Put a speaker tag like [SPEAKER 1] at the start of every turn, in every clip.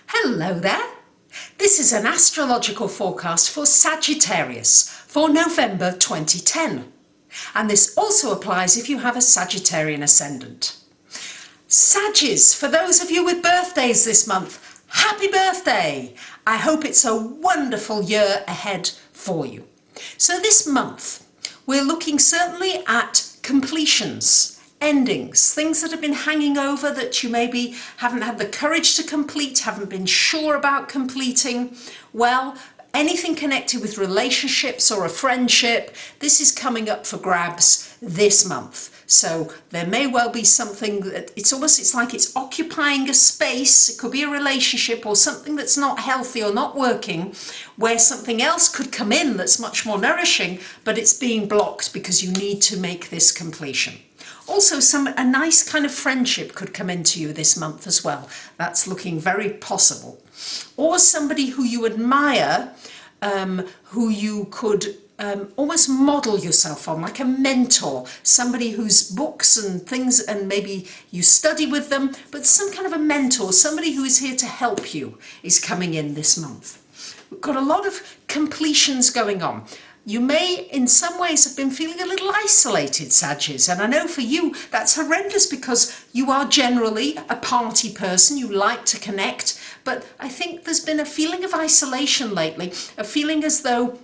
[SPEAKER 1] Hello there. This is an astrological forecast for Sagittarius for November 2010. And this also applies if you have a Sagittarian ascendant. Saggies, for those of you with birthdays this month, happy birthday! I hope it's a wonderful year ahead for you. So this month, we're looking certainly at completions, endings, things that have been hanging over that you maybe haven't had the courage to complete, haven't been sure about completing. Well, anything connected with relationships or a friendship, this is coming up for grabs this month. So there may well be something that it's like it's occupying a space. It could be a relationship or something that's not healthy or not working, where something else could come in that's much more nourishing, but it's being blocked because you need to make this completion. Also, a nice kind of friendship could come into you this month as well. That's looking very possible. Or somebody who you admire, who you could almost model yourself on, like a mentor, somebody whose books and things, and maybe you study with them, but some kind of a mentor, somebody who is here to help you is coming in this month. We've got a lot of completions going on. You may, in some ways, have been feeling a little isolated, Saggies, and I know for you that's horrendous because you are generally a party person, you like to connect, but I think there's been a feeling of isolation lately, a feeling as though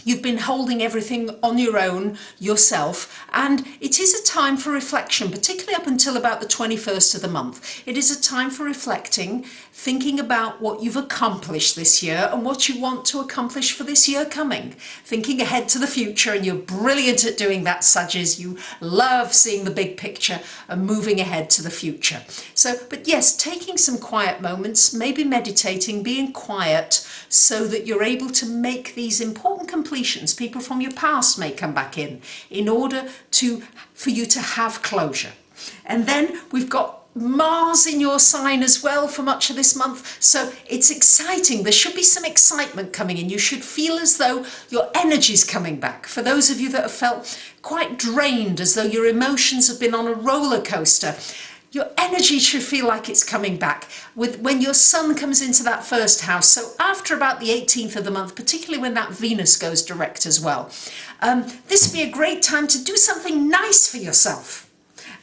[SPEAKER 1] you've been holding everything on your own yourself, and it is a time for reflection, particularly up until about the 21st of the month. It is a time for reflecting, thinking about what you've accomplished this year and what you want to accomplish for this year coming. Thinking ahead to the future, and you're brilliant at doing that, Saggies. You love seeing the big picture and moving ahead to the future. So, but yes, taking some quiet moments, maybe meditating, being quiet, so that you're able to make these important completions. People from your past may come back in order for you to have closure. And then we've got Mars in your sign as well for much of this month, so it's exciting. There should be some excitement coming in. You should feel as though your energy's coming back. For those of you that have felt quite drained, as though your emotions have been on a roller coaster, your energy should feel like it's coming back when your sun comes into that first house. So after about the 18th of the month, particularly when that Venus goes direct as well, this would be a great time to do something nice for yourself.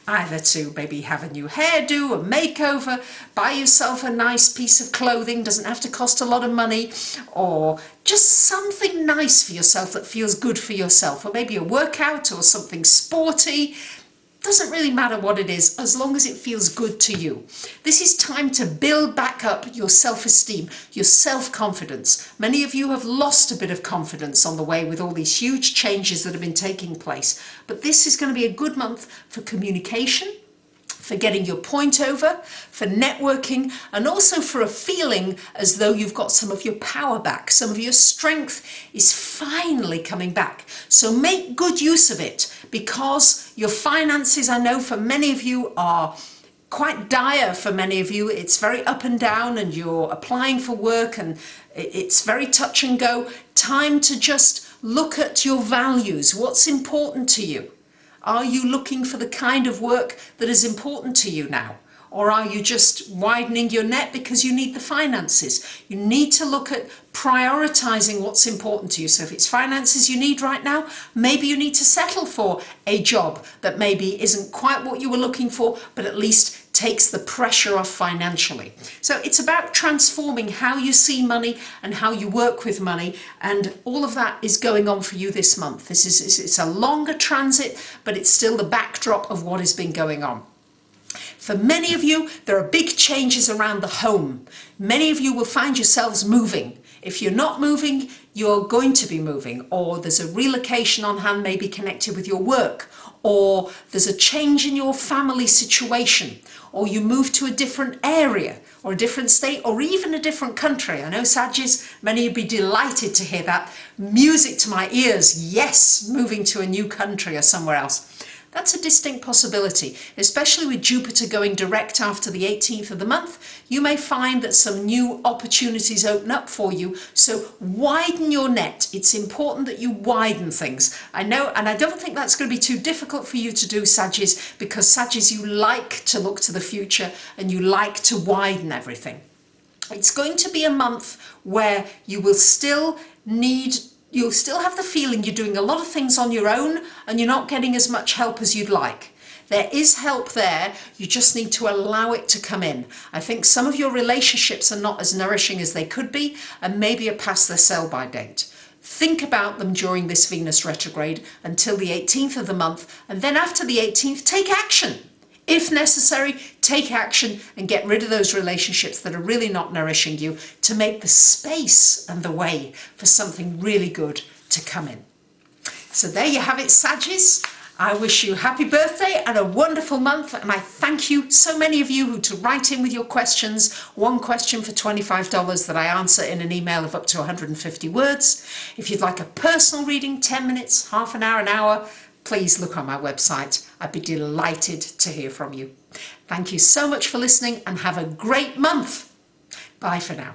[SPEAKER 1] Either to maybe have a new hairdo, a makeover, buy yourself a nice piece of clothing, doesn't have to cost a lot of money, or just something nice for yourself that feels good for yourself, or maybe a workout or something sporty. Doesn't really matter what it is, as long as it feels good to you. This is time to build back up your self-esteem, your self-confidence. Many of you have lost a bit of confidence on the way with all these huge changes that have been taking place. But this is going to be a good month for communication, for getting your point over, for networking, and also for a feeling as though you've got some of your power back. Some of your strength is finally coming back. So make good use of it, because your finances, I know for many of you, are quite dire. For many of you, it's very up and down, and you're applying for work and it's very touch and go. Time to just look at your values. What's important to you? Are you looking for the kind of work that is important to you now? Or are you just widening your net because you need the finances? You need to look at prioritizing what's important to you. So if it's finances you need right now, maybe you need to settle for a job that maybe isn't quite what you were looking for, but at least takes the pressure off financially. So it's about transforming how you see money and how you work with money, and all of that is going on for you this month. It's a longer transit, but it's still the backdrop of what has been going on. For many of you, there are big changes around the home. Many of you will find yourselves moving. If you're not moving, you're going to be moving, or there's a relocation on hand, maybe connected with your work, or there's a change in your family situation, or you move to a different area or a different state, or even a different country. I know, Saggies, many of you would be delighted to hear that. Music to my ears. Yes, moving to a new country or somewhere else. That's a distinct possibility, especially with Jupiter going direct after the 18th of the month. You may find that some new opportunities open up for you. So widen your net. It's important that you widen things. I know, and I don't think that's going to be too difficult for you to do, Saggies, because Saggies, you like to look to the future and you like to widen everything. It's going to be a month where you will still you'll still have the feeling you're doing a lot of things on your own and you're not getting as much help as you'd like. There is help there, you just need to allow it to come in. I think some of your relationships are not as nourishing as they could be and maybe are past their sell-by date. Think about them during this Venus retrograde until the 18th of the month, and then after the 18th, take action. If necessary, take action and get rid of those relationships that are really not nourishing you to make the space and the way for something really good to come in. So there you have it, Saggies. I wish you a happy birthday and a wonderful month, and I thank you, so many of you, who to write in with your questions. One question for $25 that I answer in an email of up to 150 words. If you'd like a personal reading, 10 minutes, half an hour, please look on my website. I'd be delighted to hear from you. Thank you so much for listening and have a great month. Bye for now.